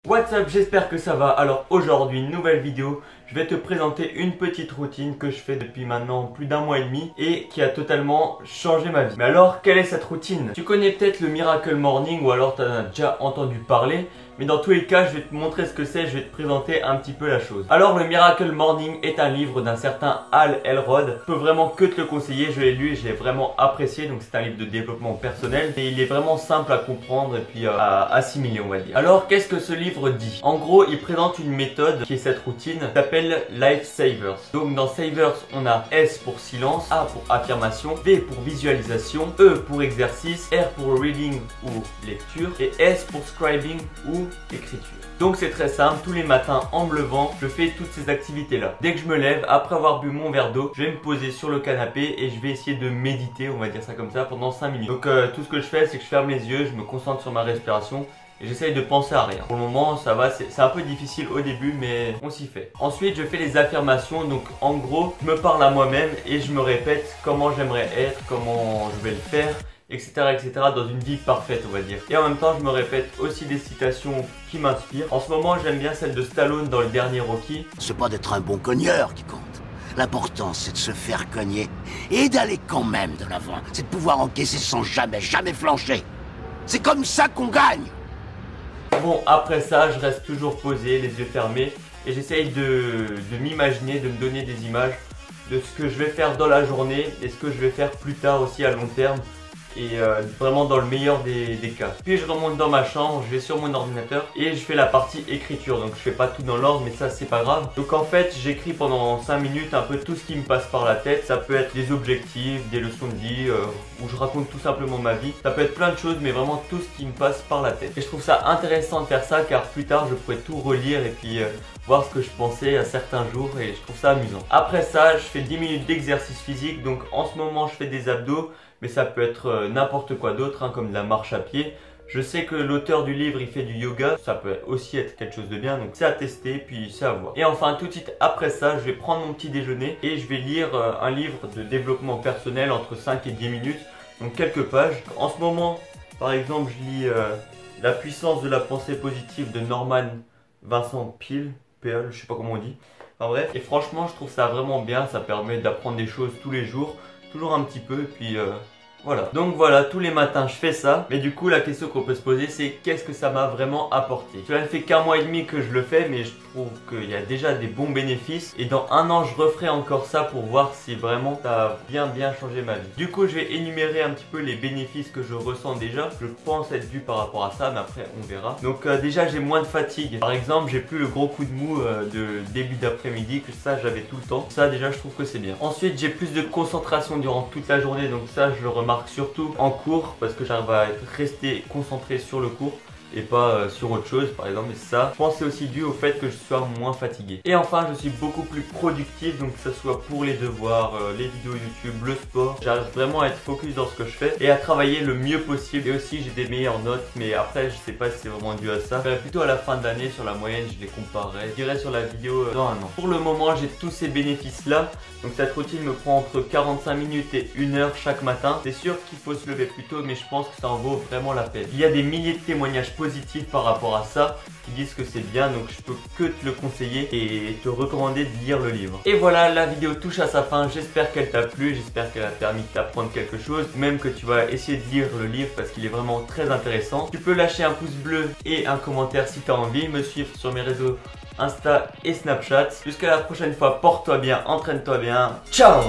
What's up, j'espère que ça va. Alors aujourd'hui, nouvelle vidéo, je vais te présenter une petite routine que je fais depuis maintenant plus d'un mois et demi et qui a totalement changé ma vie. Mais alors, quelle est cette routine? Tu connais peut-être le Miracle Morning ou alors tu en as déjà entendu parler. Mais dans tous les cas, je vais te montrer ce que c'est, je vais te présenter un petit peu la chose. Alors, le Miracle Morning est un livre d'un certain Hal Elrod. Je peux vraiment que te le conseiller, je l'ai lu et je l'ai vraiment apprécié. Donc c'est un livre de développement personnel et il est vraiment simple à comprendre et puis à assimiler, on va dire. Alors, qu'est-ce que ce livre dit? En gros, il présente une méthode qui est cette routine, qui s'appelle Life Savers. Donc dans Savers, on a S pour silence, A pour affirmation, V pour visualisation, E pour exercice, R pour reading ou lecture et S pour scribing ou écriture. Donc c'est très simple, tous les matins en me levant, je fais toutes ces activités là. Dès que je me lève, après avoir bu mon verre d'eau, je vais me poser sur le canapé et je vais essayer de méditer, on va dire ça comme ça, pendant 5 minutes. Donc tout ce que je fais, c'est que je ferme les yeux, je me concentre sur ma respiration et j'essaye de penser à rien. Pour le moment ça va, c'est un peu difficile au début mais on s'y fait. Ensuite je fais les affirmations, donc en gros je me parle à moi-même et je me répète comment j'aimerais être, comment je vais le faire, etc., etc. dans une vie parfaite, on va dire. Et en même temps, je me répète aussi des citations qui m'inspirent. En ce moment, j'aime bien celle de Stallone dans le dernier Rocky. C'est pas d'être un bon cogneur qui compte. L'important, c'est de se faire cogner et d'aller quand même de l'avant. C'est de pouvoir encaisser sans jamais flancher. C'est comme ça qu'on gagne. Bon, après ça, je reste toujours posé, les yeux fermés, et j'essaye de m'imaginer, de me donner des images de ce que je vais faire dans la journée et ce que je vais faire plus tard aussi à long terme. Et vraiment dans le meilleur des cas. Puis je remonte dans ma chambre, je vais sur mon ordinateur et je fais la partie écriture. Donc je fais pas tout dans l'ordre mais ça c'est pas grave. Donc en fait j'écris pendant 5 minutes un peu tout ce qui me passe par la tête. Ça peut être des objectifs, des leçons de vie, où je raconte tout simplement ma vie. Ça peut être plein de choses mais vraiment tout ce qui me passe par la tête. Et je trouve ça intéressant de faire ça car plus tard je pourrais tout relire et puis voir ce que je pensais à certains jours et je trouve ça amusant. Après ça je fais 10 minutes d'exercice physique. Donc en ce moment je fais des abdos. Mais ça peut être n'importe quoi d'autre, hein, comme de la marche à pied. Je sais que l'auteur du livre, il fait du yoga. Ça peut aussi être quelque chose de bien, donc c'est à tester, puis c'est à voir. Et enfin, tout de suite après ça, je vais prendre mon petit déjeuner et je vais lire un livre de développement personnel entre 5 et 10 minutes. Donc quelques pages. En ce moment, par exemple, je lis La puissance de la pensée positive de Norman Vincent Peale, je sais pas comment on dit. Enfin bref, et franchement, je trouve ça vraiment bien. Ça permet d'apprendre des choses tous les jours. Toujours un petit peu et puis voilà. Donc voilà, tous les matins je fais ça. Mais du coup la question qu'on peut se poser c'est qu'est-ce que ça m'a vraiment apporté? Cela ne fait qu'un mois et demi que je le fais mais je trouve qu'il y a déjà des bons bénéfices. Et dans un an je referai encore ça pour voir si vraiment ça a bien changé ma vie. Du coup je vais énumérer un petit peu les bénéfices que je ressens déjà. Je pense être dû par rapport à ça mais après on verra. Donc déjà j'ai moins de fatigue. Par exemple j'ai plus le gros coup de mou de début d'après-midi que ça j'avais tout le temps. Ça déjà je trouve que c'est bien. Ensuite j'ai plus de concentration durant toute la journée donc ça je le remarque surtout en cours parce que j'arrive à rester concentré sur le cours et pas sur autre chose par exemple. Et ça je pense c'est aussi dû au fait que je sois moins fatigué. Et enfin je suis beaucoup plus productif, donc que ce soit pour les devoirs, les vidéos YouTube, le sport, j'arrive vraiment à être focus dans ce que je fais et à travailler le mieux possible. Et aussi j'ai des meilleures notes mais après je sais pas si c'est vraiment dû à ça. Plutôt à la fin de l'année sur la moyenne je les comparerai, je dirais sur la vidéo dans un an. Pour le moment j'ai tous ces bénéfices là. Donc cette routine me prend entre 45 minutes et 1 heure chaque matin. C'est sûr qu'il faut se lever plus tôt mais je pense que ça en vaut vraiment la peine. Il y a des milliers de témoignages positifs par rapport à ça qui disent que c'est bien, donc je peux que te le conseiller et te recommander de lire le livre. Et voilà, la vidéo touche à sa fin. J'espère qu'elle t'a plu, j'espère qu'elle a permis de t'apprendre quelque chose, même que tu vas essayer de lire le livre parce qu'il est vraiment très intéressant. Tu peux lâcher un pouce bleu et un commentaire si tu as envie, me suivre sur mes réseaux Insta et Snapchat. Jusqu'à la prochaine fois, porte-toi bien, entraîne-toi bien. Ciao!